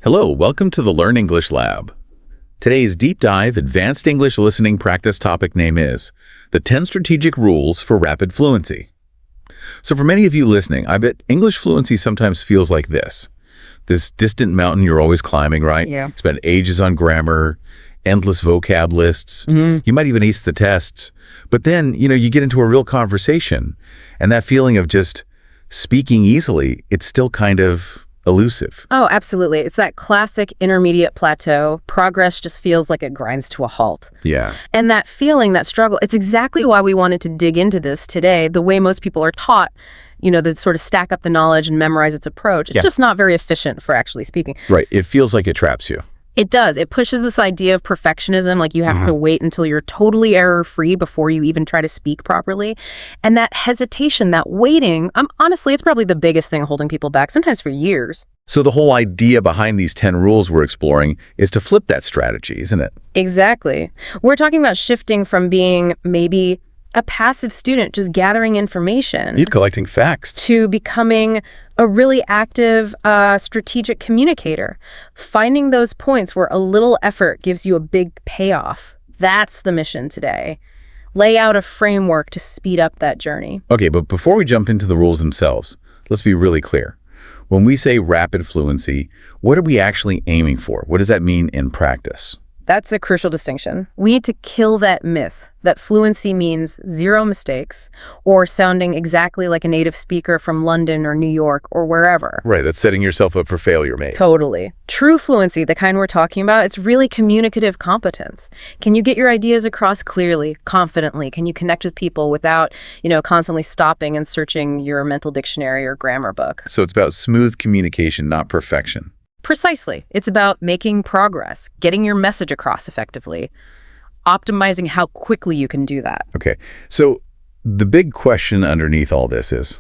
Hello, welcome to the Learn English Lab. Today's deep dive advanced English listening practice topic name is the 10 strategic rules for rapid fluency. So for many of you listening, I bet English fluency sometimes feels like this distant mountain you're always climbing, right? Yeah. Spend ages on grammar, endless vocab lists. You might even ace the tests. But then, you get into a real conversation and that feeling of just speaking easily, it's still kind of elusive. Oh, absolutely. It's that classic intermediate plateau. Progress just feels like it grinds to a halt. Yeah. And that feeling, that struggle, it's exactly why we wanted to dig into this today. The way most people are taught, to sort of stack up the knowledge and memorize its approach. It's just not very efficient for actually speaking. Right. It feels like it traps you. It does. It pushes this idea of perfectionism, like you have to wait until you're totally error-free before you even try to speak properly. And that hesitation, that waiting, honestly, it's probably the biggest thing holding people back, sometimes for years. So the whole idea behind these 10 rules we're exploring is to flip that strategy, isn't it? Exactly. We're talking about shifting from being maybe a passive student just gathering information You're collecting facts. to becoming a really active, strategic communicator. Finding those points where a little effort gives you a big payoff. That's the mission today. Lay out a framework to speed up that journey. Okay, but before we jump into the rules themselves, let's be really clear. When we say rapid fluency, what are we actually aiming for? What does that mean in practice? That's a crucial distinction. We need to kill that myth that fluency means zero mistakes or sounding exactly like a native speaker from London or New York or wherever. Right, that's setting yourself up for failure, mate. Totally. True fluency, the kind we're talking about, it's really communicative competence. Can you get your ideas across clearly, confidently? Can you connect with people without, constantly stopping and searching your mental dictionary or grammar book? So it's about smooth communication, not perfection. Precisely. It's about making progress, getting your message across effectively, optimizing how quickly you can do that. Okay, so the big question underneath all this is,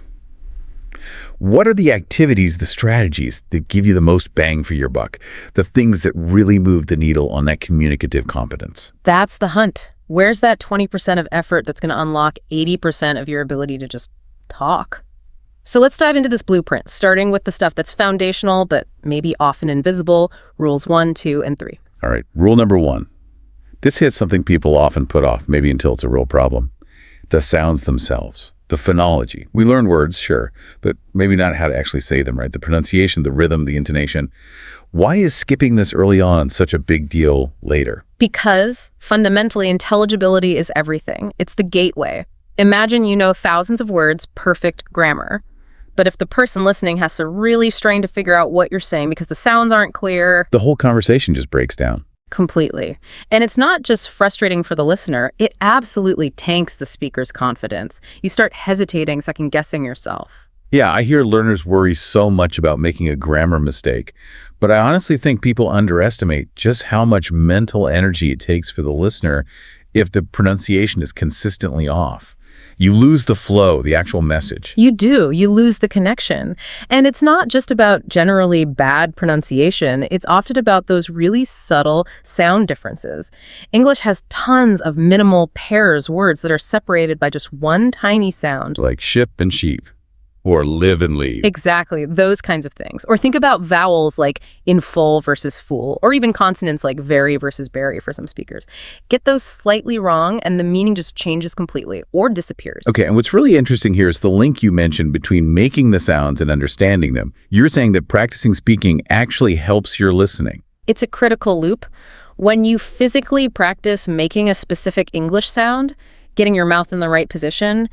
what are the activities, the strategies that give you the most bang for your buck? The things that really move the needle on that communicative competence? That's the hunt. Where's that 20% of effort that's going to unlock 80% of your ability to just talk? So let's dive into this blueprint, starting with the stuff that's foundational, but maybe often invisible, rules 1, 2, and 3. All right, rule number 1. This hits something people often put off, maybe until it's a real problem. The sounds themselves, the phonology. We learn words, sure, but maybe not how to actually say them, right? The pronunciation, the rhythm, the intonation. Why is skipping this early on such a big deal later? Because fundamentally, intelligibility is everything. It's the gateway. Imagine you know thousands of words, perfect grammar. But if the person listening has to really strain to figure out what you're saying because the sounds aren't clear... The whole conversation just breaks down. Completely. And it's not just frustrating for the listener, it absolutely tanks the speaker's confidence. You start hesitating, second-guessing yourself. Yeah, I hear learners worry so much about making a grammar mistake, but I honestly think people underestimate just how much mental energy it takes for the listener if the pronunciation is consistently off. You lose the flow, the actual message. You do. You lose the connection. And it's not just about generally bad pronunciation. It's often about those really subtle sound differences. English has tons of minimal pairs words that are separated by just one tiny sound. Like ship and sheep, or live and leave. Exactly. Those kinds of things. Or think about vowels like in full versus fool, or even consonants like very versus berry for some speakers. Get those slightly wrong and the meaning just changes completely or disappears. Okay, and what's really interesting here is the link you mentioned between making the sounds and understanding them. You're saying that practicing speaking actually helps your listening. It's a critical loop. When you physically practice making a specific English sound, getting your mouth in the right position,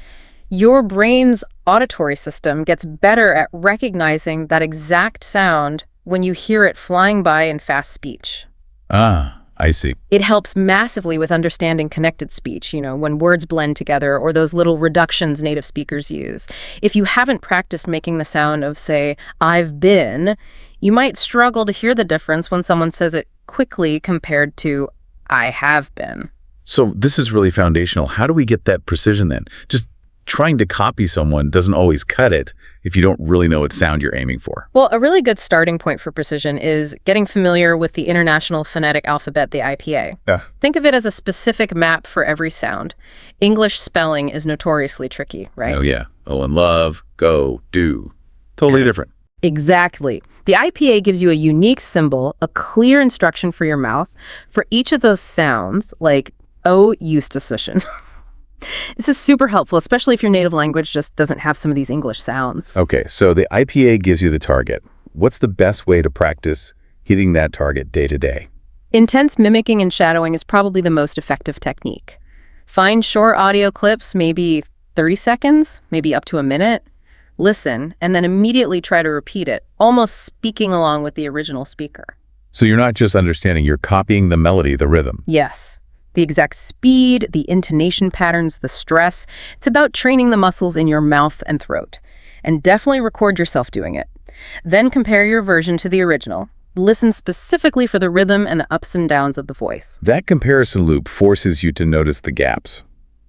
your brain's auditory system gets better at recognizing that exact sound when you hear it flying by in fast speech. Ah, I see. It helps massively with understanding connected speech, when words blend together or those little reductions native speakers use. If you haven't practiced making the sound of, say, I've been, you might struggle to hear the difference when someone says it quickly compared to I have been. So this is really foundational. How do we get that precision then? Just trying to copy someone doesn't always cut it if you don't really know what sound you're aiming for. Well, a really good starting point for precision is getting familiar with the International Phonetic Alphabet, the IPA. Think of it as a specific map for every sound. English spelling is notoriously tricky, right? Oh, yeah. Oh, and love, go, do. Totally different. Exactly. The IPA gives you a unique symbol, a clear instruction for your mouth for each of those sounds, like O Eustachian. This is super helpful, especially if your native language just doesn't have some of these English sounds. Okay, so the IPA gives you the target. What's the best way to practice hitting that target day to day? Intense mimicking and shadowing is probably the most effective technique. Find short audio clips, maybe 30 seconds, maybe up to a minute. Listen, and then immediately try to repeat it, almost speaking along with the original speaker. So you're not just understanding, you're copying the melody, the rhythm. Yes. The exact speed, the intonation patterns, the stress. It's about training the muscles in your mouth and throat. And definitely record yourself doing it. Then compare your version to the original. Listen specifically for the rhythm and the ups and downs of the voice. That comparison loop forces you to notice the gaps.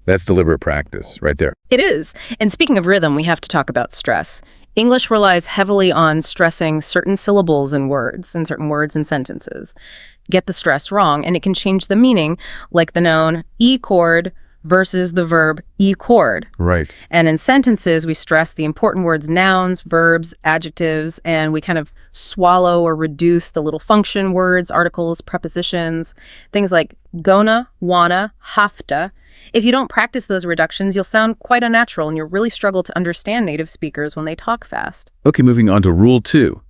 That's deliberate practice right there. It is. And speaking of rhythm, we have to talk about stress. English relies heavily on stressing certain syllables in words and certain words and sentences. Get the stress wrong, and it can change the meaning, like the noun e-chord versus the verb e-chord. Right. And in sentences, we stress the important words nouns, verbs, adjectives, and we kind of swallow or reduce the little function words, articles, prepositions, things like gonna, wanna, hafta. If you don't practice those reductions, you'll sound quite unnatural and you'll really struggle to understand native speakers when they talk fast. Okay, moving on to rule 2.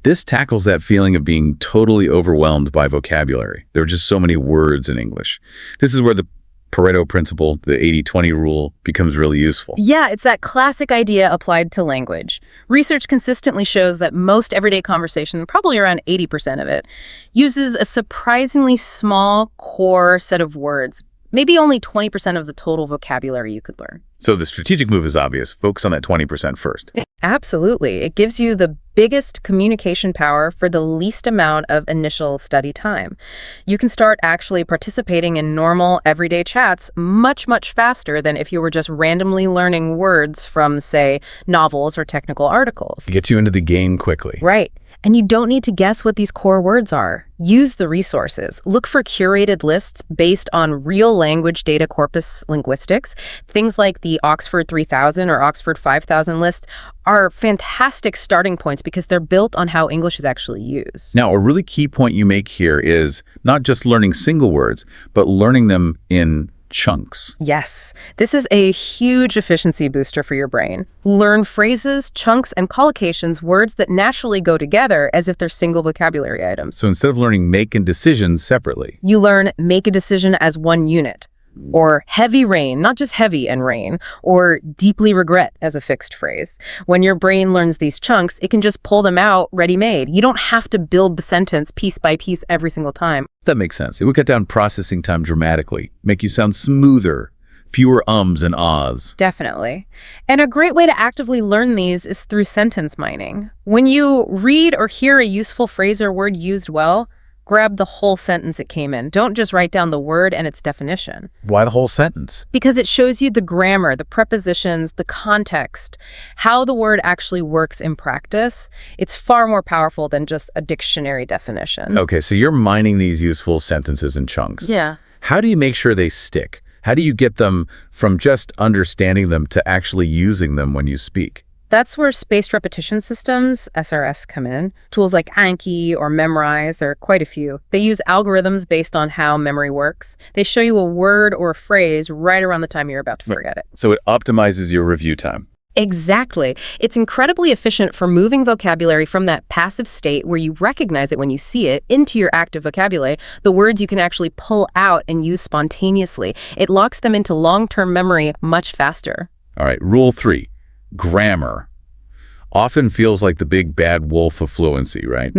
This tackles that feeling of being totally overwhelmed by vocabulary. There are just so many words in English. This is where the Pareto principle, the 80-20 rule, becomes really useful. Yeah, it's that classic idea applied to language. Research consistently shows that most everyday conversation, probably around 80% of it, uses a surprisingly small core set of words, maybe only 20% of the total vocabulary you could learn. So the strategic move is obvious. Focus on that 20% first. Absolutely. It gives you the biggest communication power for the least amount of initial study time. You can start actually participating in normal, everyday chats much, much faster than if you were just randomly learning words from, say, novels or technical articles. It gets you into the game quickly. Right. And you don't need to guess what these core words are. Use the resources. Look for curated lists based on real language data corpus linguistics. Things like the Oxford 3000 or Oxford 5000 list are fantastic starting points because they're built on how English is actually used. Now, a really key point you make here is not just learning single words, but learning them in chunks. Yes, this is a huge efficiency booster for your brain. Learn phrases, chunks, and collocations, words that naturally go together as if they're single vocabulary items. So instead of learning make and decisions separately, You learn make a decision as one unit, or heavy rain, not just heavy and rain, or deeply regret as a fixed phrase. When your brain learns these chunks, it can just pull them out ready-made. You don't have to build the sentence piece by piece every single time. that makes sense. It would cut down processing time dramatically, make you sound smoother, fewer ums and ahs. Definitely. And a great way to actively learn these is through sentence mining. When you read or hear a useful phrase or word used well, grab the whole sentence it came in. Don't just write down the word and its definition. Why the whole sentence? Because it shows you the grammar, the prepositions, the context, how the word actually works in practice. It's far more powerful than just a dictionary definition. Okay, so you're mining these useful sentences in chunks. Yeah. How do you make sure they stick? How do you get them from just understanding them to actually using them when you speak? That's where spaced repetition systems, SRS, come in. Tools like Anki or Memrise, there are quite a few. They use algorithms based on how memory works. They show you a word or a phrase right around the time you're about to forget it. So it optimizes your review time. Exactly. It's incredibly efficient for moving vocabulary from that passive state where you recognize it when you see it into your active vocabulary, the words you can actually pull out and use spontaneously. It locks them into long-term memory much faster. All right, rule 3, grammar. Often feels like the big bad wolf of fluency, right?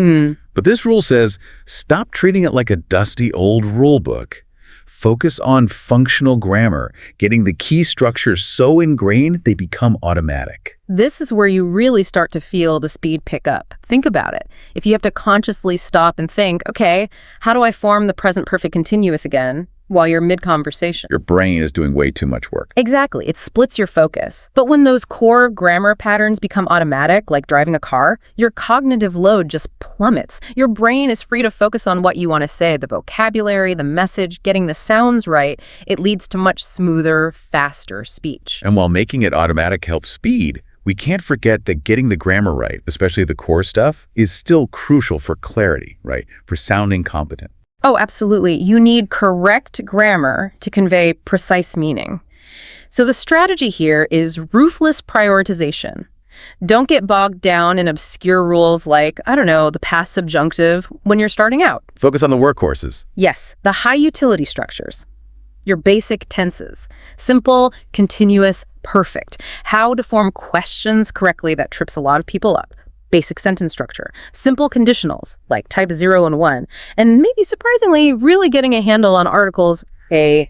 But this rule says, stop treating it like a dusty old rule book. Focus on functional grammar, getting the key structures so ingrained they become automatic. This is where you really start to feel the speed pick up. Think about it. If you have to consciously stop and think, okay, how do I form the present perfect continuous again while you're mid-conversation? Your brain is doing way too much work. Exactly. It splits your focus. But when those core grammar patterns become automatic, like driving a car, your cognitive load just plummets. Your brain is free to focus on what you want to say, the vocabulary, the message, getting the sounds right. It leads to much smoother, faster speech. And while making it automatic helps speed, we can't forget that getting the grammar right, especially the core stuff, is still crucial for clarity, right? For sounding competent. Oh, absolutely. You need correct grammar to convey precise meaning. So the strategy here is ruthless prioritization. Don't get bogged down in obscure rules like, I don't know, the past subjunctive when you're starting out. Focus on the workhorses. Yes, the high utility structures. Your basic tenses. Simple, continuous, perfect. How to form questions correctly that trips a lot of people up. Basic sentence structure. Simple conditionals, like type 0 and 1. And maybe surprisingly, really getting a handle on articles A.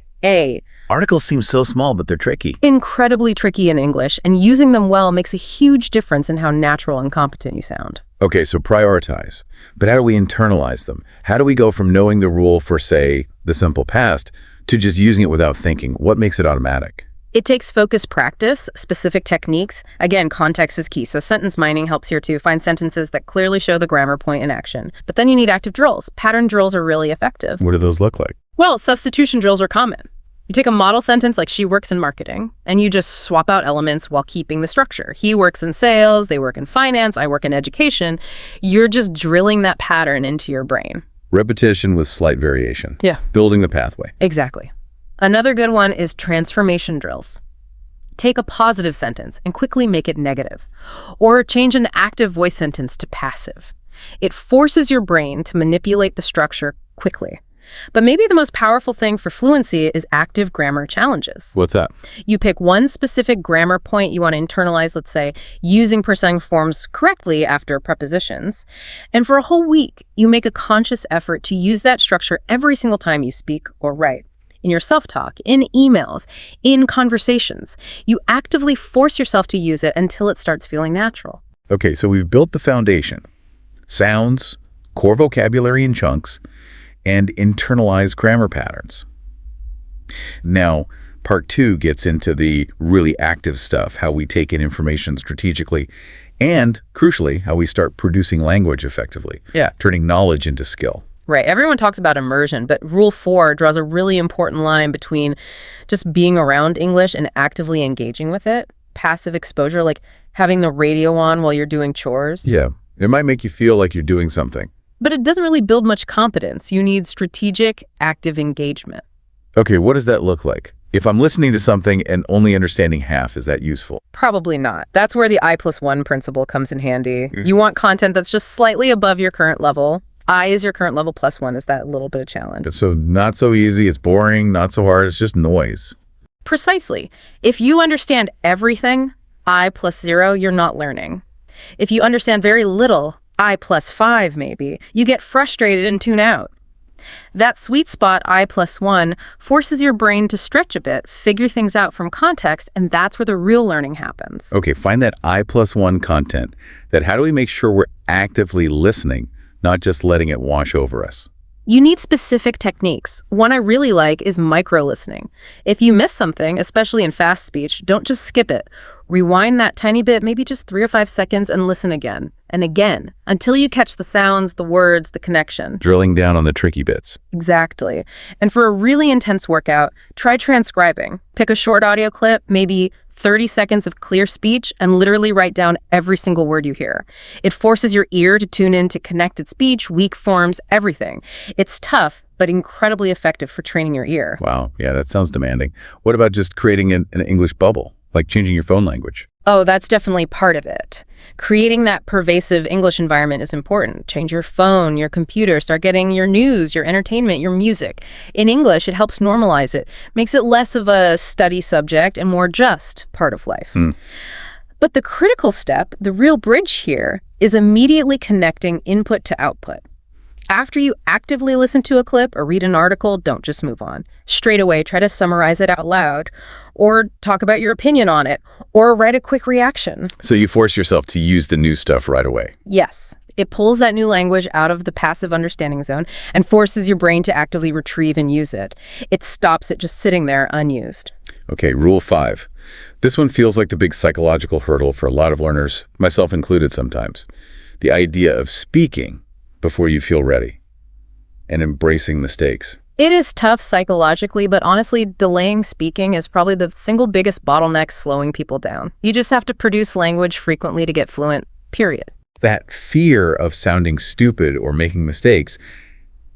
Articles seem so small, but they're tricky. Incredibly tricky in English, and using them well makes a huge difference in how natural and competent you sound. Okay, so prioritize. But how do we internalize them? How do we go from knowing the rule for, say, the simple past to just using it without thinking? What makes it automatic? It takes focused practice, specific techniques. Again, context is key, so sentence mining helps here too. Find sentences that clearly show the grammar point in action. But then you need active drills. Pattern drills are really effective. What do those look like? Well, substitution drills are common. You take a model sentence like she works in marketing, and you just swap out elements while keeping the structure. He works in sales, they work in finance, I work in education. You're just drilling that pattern into your brain. Repetition with slight variation. Yeah. Building the pathway. Exactly. Another good one is transformation drills. Take a positive sentence and quickly make it negative. Or change an active voice sentence to passive. It forces your brain to manipulate the structure quickly. But maybe the most powerful thing for fluency is active grammar challenges. What's that? You pick one specific grammar point you want to internalize, let's say, using percent forms correctly after prepositions. And for a whole week, you make a conscious effort to use that structure every single time you speak or write. In your self-talk, in emails, in conversations. You actively force yourself to use it until it starts feeling natural. Okay, so we've built the foundation. Sounds, core vocabulary in chunks, and internalized grammar patterns. Now, part 2 gets into the really active stuff, how we take in information strategically, and, crucially, how we start producing language effectively, turning knowledge into skill. Right. Everyone talks about immersion, but Rule 4 draws a really important line between just being around English and actively engaging with it. Passive exposure, like having the radio on while you're doing chores. Yeah. It might make you feel like you're doing something. But it doesn't really build much competence. You need strategic, active engagement. Okay, what does that look like? If I'm listening to something and only understanding half, is that useful? Probably not. That's where the I+1 principle comes in handy. You want content that's just slightly above your current level. I is your current level, +1 is that little bit of challenge. So not so easy, it's boring, not so hard, it's just noise. Precisely. If you understand everything, I+0, you're not learning. If you understand very little, I+5 maybe, you get frustrated and tune out. That sweet spot, I+1, forces your brain to stretch a bit, figure things out from context, and that's where the real learning happens. Okay, find that I+1 content. How do we make sure we're actively listening, not just letting it wash over us? You need specific techniques. One I really like is micro-listening. If you miss something, especially in fast speech, don't just skip it. Rewind that tiny bit, maybe just 3 or 5 seconds, and listen again and again until you catch the sounds, the words, the connection. Drilling down on the tricky bits. Exactly. And for a really intense workout, try transcribing. Pick a short audio clip, maybe 30 seconds of clear speech, and literally write down every single word you hear. It forces your ear to tune in to connected speech, weak forms, everything. It's tough, but incredibly effective for training your ear. Wow, yeah, that sounds demanding. What about just creating an English bubble, like changing your phone language? Oh, that's definitely part of it. Creating that pervasive English environment is important. Change your phone, your computer, start getting your news, your entertainment, your music. In English, it helps normalize it, makes it less of a study subject and more just part of life. But the critical step, the real bridge here, is immediately connecting input to output. After you actively listen to a clip or read an article, don't just move on. Straight away, try to summarize it out loud, or talk about your opinion on it, or write a quick reaction. So you force yourself to use the new stuff right away. Yes. It pulls that new language out of the passive understanding zone and forces your brain to actively retrieve and use it. It stops it just sitting there unused. Okay, Rule 5. This one feels like the big psychological hurdle for a lot of learners, myself included sometimes. The idea of speaking before you feel ready and embracing mistakes. It is tough psychologically, but honestly, delaying speaking is probably the single biggest bottleneck slowing people down. You just have to produce language frequently to get fluent, period. That fear of sounding stupid or making mistakes,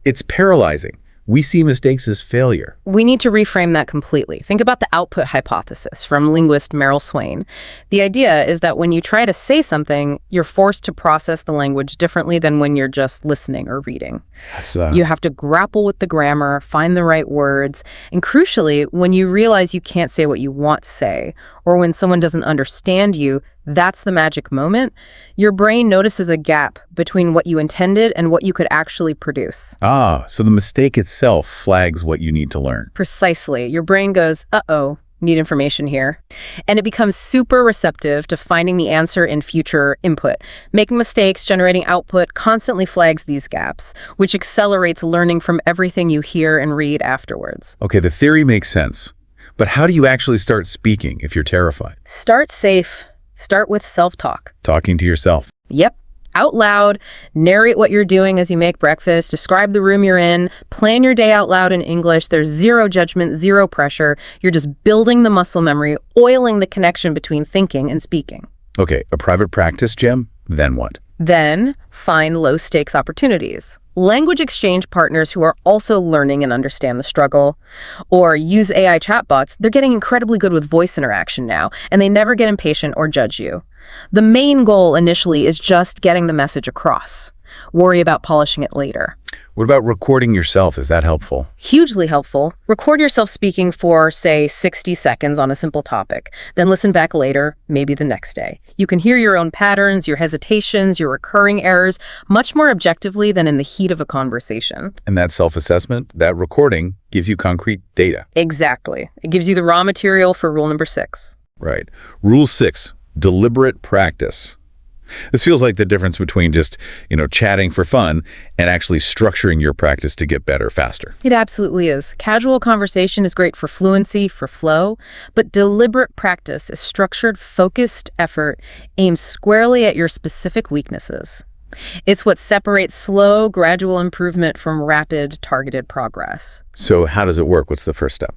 it's paralyzing. We see mistakes as failure. We need to reframe that completely. Think about the output hypothesis from linguist Meryl Swain. The idea is that when you try to say something, you're forced to process the language differently than when you're just listening or reading. You have to grapple with the grammar, find the right words, and crucially, when you realize you can't say what you want to say, or when someone doesn't understand you, that's the magic moment. Your brain notices a gap between what you intended and what you could actually produce. So the mistake itself flags what you need to learn. Precisely. Your brain goes, uh-oh, need information here. And it becomes super receptive to finding the answer in future input. Making mistakes, generating output constantly flags these gaps, which accelerates learning from everything you hear and read afterwards. Okay, the theory makes sense. But how do you actually start speaking if you're terrified? Start safe. Start with self-talk. Talking to yourself. Yep. Out loud, narrate what you're doing as you make breakfast, describe the room you're in, plan your day out loud in English. There's zero judgment, zero pressure. You're just building the muscle memory, oiling the connection between thinking and speaking. Okay, a private practice gym, then what? Then find low-stakes opportunities. Language exchange partners who are also learning and understand the struggle. Or use AI chatbots. They're getting incredibly good with voice interaction now, and they never get impatient or judge you. The main goal initially is just getting the message across. Worry about polishing it later. What about recording yourself? Is that helpful? Hugely helpful. Record yourself speaking for, say, 60 seconds on a simple topic. Then listen back later, maybe the next day. You can hear your own patterns, your hesitations, your recurring errors, much more objectively than in the heat of a conversation. And that self-assessment, that recording, gives you concrete data. Exactly. It gives you the raw material for rule number 6. Right. Rule 6, deliberate practice. This feels like the difference between just, chatting for fun and actually structuring your practice to get better faster. It absolutely is. Casual conversation is great for fluency, for flow, but deliberate practice is structured, focused effort aimed squarely at your specific weaknesses. It's what separates slow, gradual improvement from rapid, targeted progress. So how does it work? What's the first step?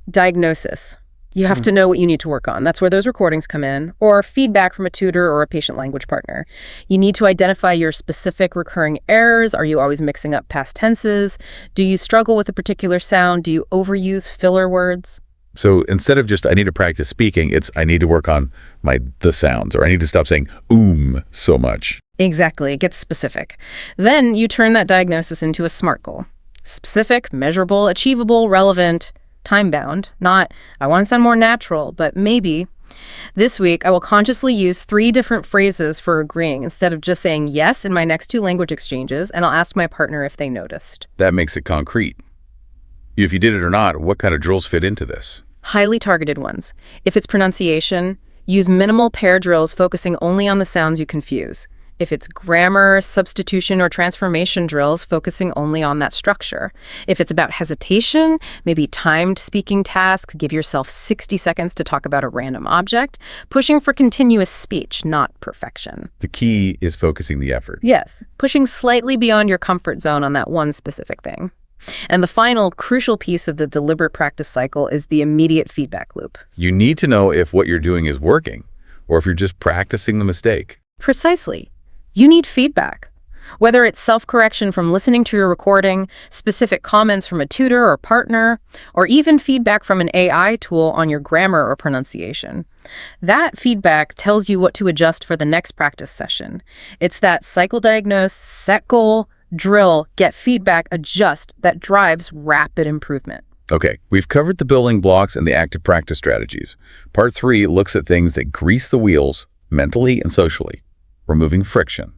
Diagnosis. You have to know what you need to work on. That's where those recordings come in, or feedback from a tutor or a patient language partner. You need to identify your specific recurring errors. Are you always mixing up past tenses? Do you struggle with a particular sound? Do you overuse filler words? So instead of just, I need to practice speaking, it's, I need to work on the sounds, or I need to stop saying so much. Exactly. It gets specific. Then you turn that diagnosis into a SMART goal. Specific, measurable, achievable, relevant, time-bound, not, I want to sound more natural, but maybe. This week, I will consciously use 3 different phrases for agreeing instead of just saying yes in my next 2 language exchanges, and I'll ask my partner if they noticed. That makes it concrete. If you did it or not, what kind of drills fit into this? Highly targeted ones. If it's pronunciation, use minimal pair drills focusing only on the sounds you confuse. If it's grammar, substitution, or transformation drills, focusing only on that structure. If it's about hesitation, maybe timed speaking tasks, give yourself 60 seconds to talk about a random object, pushing for continuous speech, not perfection. The key is focusing the effort. Yes, pushing slightly beyond your comfort zone on that one specific thing. And the final crucial piece of the deliberate practice cycle is the immediate feedback loop. You need to know if what you're doing is working, or if you're just practicing the mistake. Precisely. You need feedback. Whether it's self-correction from listening to your recording, specific comments from a tutor or partner, or even feedback from an AI tool on your grammar or pronunciation. That feedback tells you what to adjust for the next practice session. It's that cycle diagnose, set goal, drill, get feedback, adjust that drives rapid improvement. Okay, we've covered the building blocks and the active practice strategies. Part 3 looks at things that grease the wheels mentally and socially. Removing friction.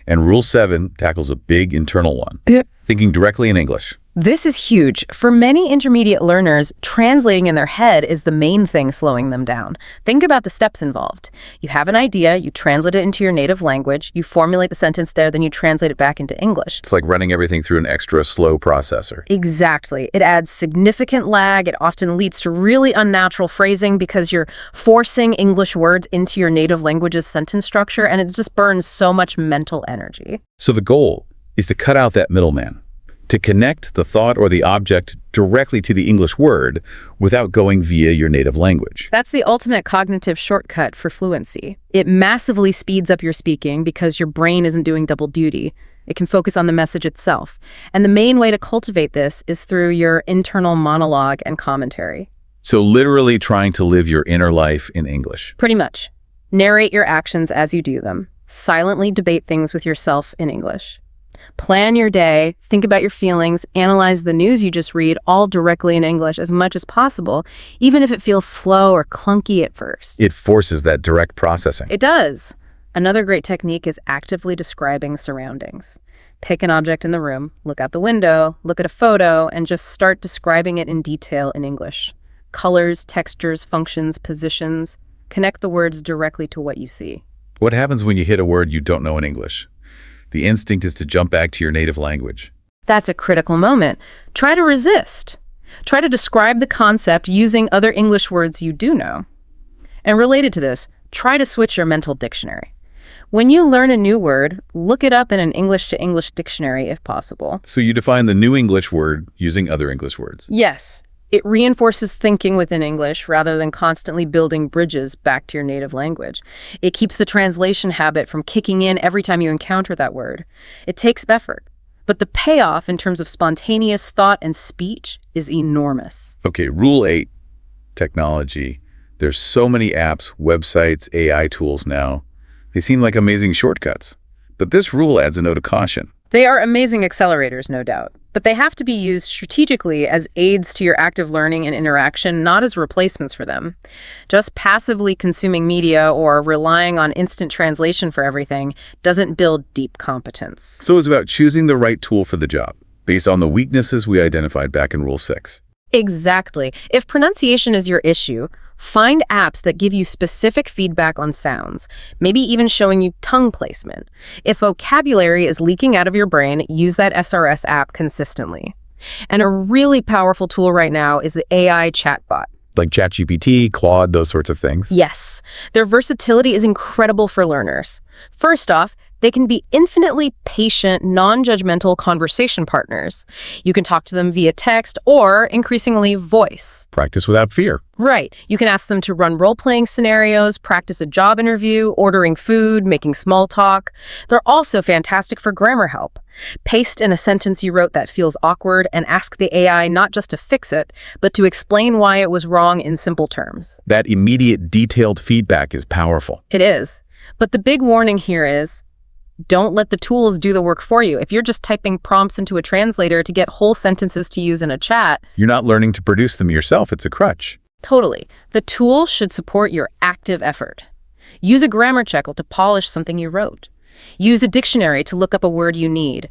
And Rule 7 tackles a big internal one. Thinking directly in English. This is huge. For many intermediate learners, translating in their head is the main thing slowing them down. Think about the steps involved. You have an idea, you translate it into your native language, you formulate the sentence there, then you translate it back into English. It's like running everything through an extra slow processor. Exactly. It adds significant lag. It often leads to really unnatural phrasing because you're forcing English words into your native language's sentence structure, and it just burns so much mental energy. So the goal is to cut out that middleman. to connect the thought or the object directly to the English word without going via your native language. That's the ultimate cognitive shortcut for fluency. It massively speeds up your speaking because your brain isn't doing double duty. It can focus on the message itself. And the main way to cultivate this is through your internal monologue and commentary. So literally trying to live your inner life in English. Pretty much. Narrate your actions as you do them. Silently debate things with yourself in English. Plan your day, think about your feelings, analyze the news you just read, all directly in English as much as possible, even if it feels slow or clunky at first. It forces that direct processing. It does. Another great technique is actively describing surroundings. Pick an object in the room, look out the window, look at a photo, and just start describing it in detail in English. Colors, textures, functions, positions. Connect the words directly to what you see. What happens when you hit a word you don't know in English? The instinct is to jump back to your native language. That's a critical moment. Try to resist. Try to describe the concept using other English words you do know. And related to this, try to switch your mental dictionary. When you learn a new word, look it up in an English-to-English dictionary if possible. So you define the new English word using other English words. Yes. It reinforces thinking within English rather than constantly building bridges back to your native language. It keeps the translation habit from kicking in every time you encounter that word. It takes effort, but the payoff in terms of spontaneous thought and speech is enormous. Okay, Rule 8, technology. There's so many apps, websites, AI tools now. They seem like amazing shortcuts. But this rule adds a note of caution. They are amazing accelerators, no doubt, but they have to be used strategically as aids to your active learning and interaction, not as replacements for them. Just passively consuming media or relying on instant translation for everything doesn't build deep competence. So it's about choosing the right tool for the job, based on the weaknesses we identified back in Rule 6. Exactly. If pronunciation is your issue, find apps that give you specific feedback on sounds, maybe even showing you tongue placement. If vocabulary is leaking out of your brain, use that SRS app consistently. And a really powerful tool right now is the AI chatbot. Like ChatGPT, Claude, those sorts of things. Yes, their versatility is incredible for learners. First off, they can be infinitely patient, non-judgmental conversation partners. You can talk to them via text or, increasingly, voice. Practice without fear. Right. You can ask them to run role-playing scenarios, practice a job interview, ordering food, making small talk. They're also fantastic for grammar help. Paste in a sentence you wrote that feels awkward and ask the AI not just to fix it, but to explain why it was wrong in simple terms. That immediate, detailed feedback is powerful. It is. But the big warning here is, don't let the tools do the work for you. If you're just typing prompts into a translator to get whole sentences to use in a chat, You're not learning to produce them yourself. It's a crutch. totally. The tool should support your active effort. Use a grammar check to polish something you wrote. Use a dictionary to look up a word you need.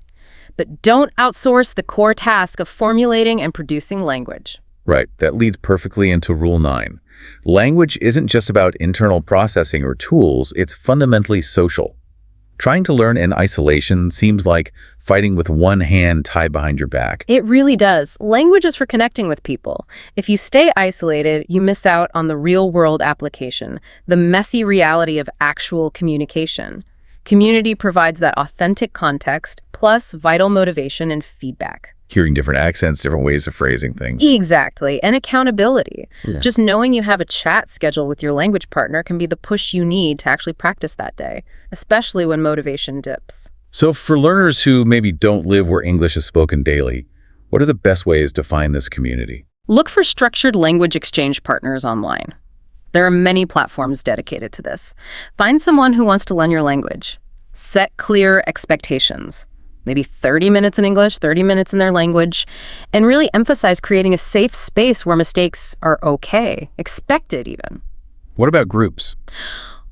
But don't outsource the core task of formulating and producing language. Right. That leads perfectly into Rule 9. Language isn't just about internal processing or tools. It's fundamentally social. Trying to learn in isolation seems like fighting with one hand tied behind your back. It really does. Language is for connecting with people. If you stay isolated, you miss out on the real-world application, the messy reality of actual communication. Community provides that authentic context, plus vital motivation and feedback. Hearing different accents, different ways of phrasing things. Exactly, and accountability. Yeah. Just knowing you have a chat schedule with your language partner can be the push you need to actually practice that day, especially when motivation dips. So for learners who maybe don't live where English is spoken daily, what are the best ways to find this community? Look for structured language exchange partners online. There are many platforms dedicated to this. Find someone who wants to learn your language. Set clear expectations. Maybe 30 minutes in English, 30 minutes in their language, and really emphasize creating a safe space where mistakes are okay, expected even. What about groups?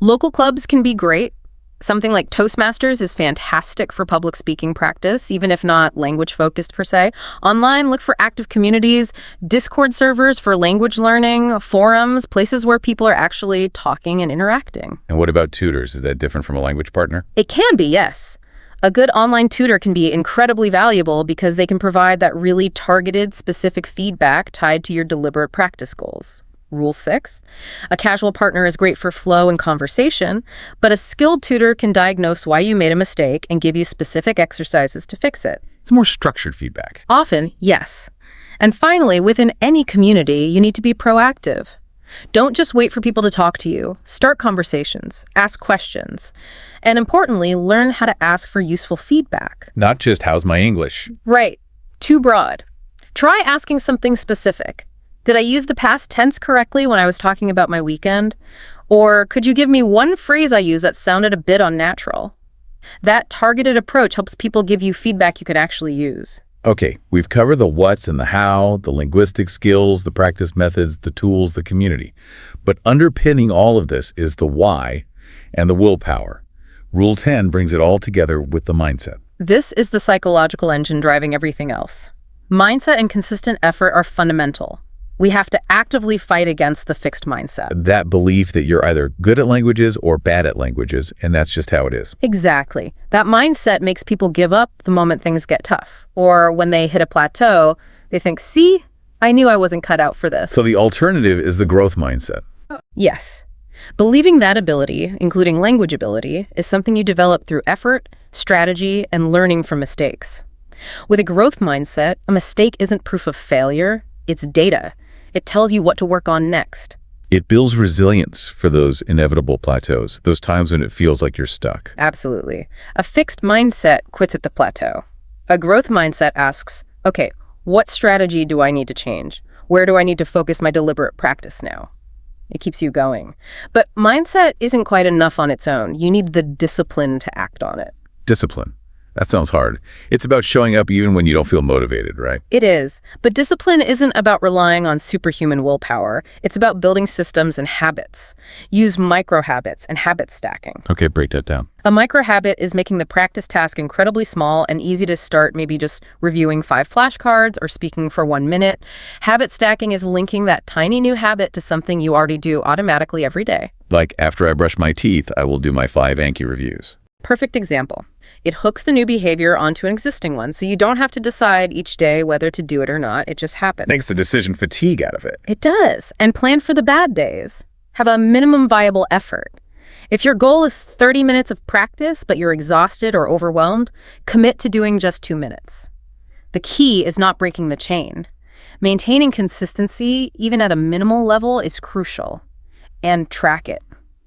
Local clubs can be great. Something like Toastmasters is fantastic for public speaking practice, even if not language-focused per se. Online, look for active communities, Discord servers for language learning, forums, places where people are actually talking and interacting. And what about tutors? Is that different from a language partner? It can be, yes. A good online tutor can be incredibly valuable because they can provide that really targeted, specific feedback tied to your deliberate practice goals. Rule 6. A casual partner is great for flow and conversation, but a skilled tutor can diagnose why you made a mistake and give you specific exercises to fix it. It's more structured feedback. Often, yes. And finally, within any community, you need to be proactive. Don't just wait for people to talk to you. Start conversations, ask questions, and importantly, learn how to ask for useful feedback. Not just, how's my English? Right. Too broad. Try asking something specific. Did I use the past tense correctly when I was talking about my weekend? Or could you give me one phrase I used that sounded a bit unnatural? That targeted approach helps people give you feedback you can actually use. Okay, we've covered the what's and the how, the linguistic skills, the practice methods, the tools, the community. But underpinning all of this is the why and the willpower. Rule 10 brings it all together with the mindset. This is the psychological engine driving everything else. Mindset and consistent effort are fundamental. We have to actively fight against the fixed mindset. That belief that you're either good at languages or bad at languages, and that's just how it is. Exactly. That mindset makes people give up the moment things get tough. Or when they hit a plateau, they think, see, I knew I wasn't cut out for this. So the alternative is the growth mindset. Yes. Believing that ability, including language ability, is something you develop through effort, strategy, and learning from mistakes. With a growth mindset, a mistake isn't proof of failure, it's data. It tells you what to work on next. It builds resilience for those inevitable plateaus, those times when it feels like you're stuck. Absolutely. A fixed mindset quits at the plateau. A growth mindset asks, okay, what strategy do I need to change? Where do I need to focus my deliberate practice now? It keeps you going. But mindset isn't quite enough on its own. You need the discipline to act on it. Discipline. That sounds hard. It's about showing up even when you don't feel motivated, right? It is. But discipline isn't about relying on superhuman willpower. It's about building systems and habits. Use micro habits and habit stacking. Okay, break that down. A micro habit is making the practice task incredibly small and easy to start, maybe just reviewing 5 flashcards or speaking for 1 minute. Habit stacking is linking that tiny new habit to something you already do automatically every day. Like after I brush my teeth, I will do my 5 Anki reviews. Perfect example. It hooks the new behavior onto an existing one, so you don't have to decide each day whether to do it or not. It just happens. Takes the decision fatigue out of it. It does. And plan for the bad days. Have a minimum viable effort. If your goal is 30 minutes of practice, but you're exhausted or overwhelmed, commit to doing just 2 minutes. The key is not breaking the chain. Maintaining consistency, even at a minimal level, is crucial. And track it.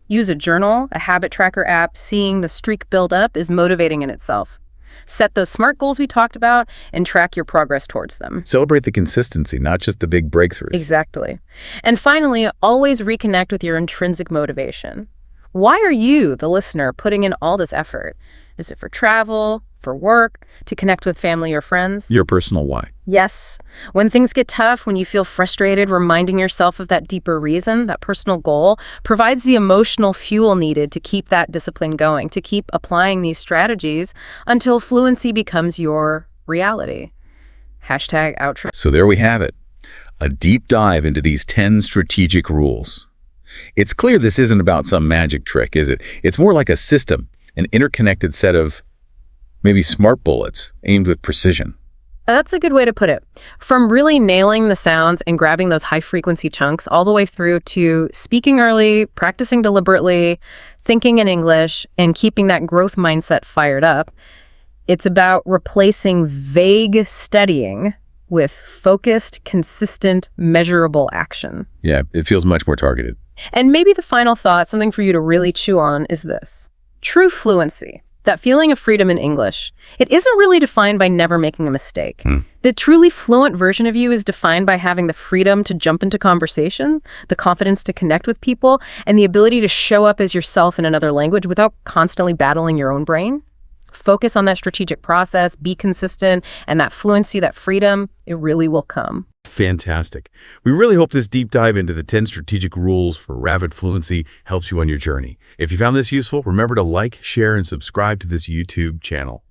Use a journal, a habit tracker app. Seeing the streak build up is motivating in itself. Set those SMART goals we talked about and track your progress towards them. Celebrate the consistency, not just the big breakthroughs. Exactly. And finally, always reconnect with your intrinsic motivation. Why are you, the listener, putting in all this effort? Is it for travel, for work, to connect with family or friends? Your personal why. Yes. When things get tough, when you feel frustrated, reminding yourself of that deeper reason, that personal goal, provides the emotional fuel needed to keep that discipline going, to keep applying these strategies until fluency becomes your reality. #outro. So there we have it. A deep dive into these 10 strategic rules. It's clear this isn't about some magic trick, is it? It's more like a system, an interconnected set of maybe smart bullets aimed with precision. That's a good way to put it. From really nailing the sounds and grabbing those high-frequency chunks all the way through to speaking early, practicing deliberately, thinking in English, and keeping that growth mindset fired up, it's about replacing vague studying with focused, consistent, measurable action. Yeah, it feels much more targeted. And maybe the final thought, something for you to really chew on, is this. True fluency, that feeling of freedom in English, it isn't really defined by never making a mistake. The truly fluent version of you is defined by having the freedom to jump into conversations, the confidence to connect with people, and the ability to show up as yourself in another language without constantly battling your own brain. Focus on that strategic process, be consistent, and that fluency, that freedom, it really will come. Fantastic. We really hope this deep dive into the 10 strategic rules for rapid fluency helps you on your journey. If you found this useful, remember to like, share, and subscribe to this YouTube channel.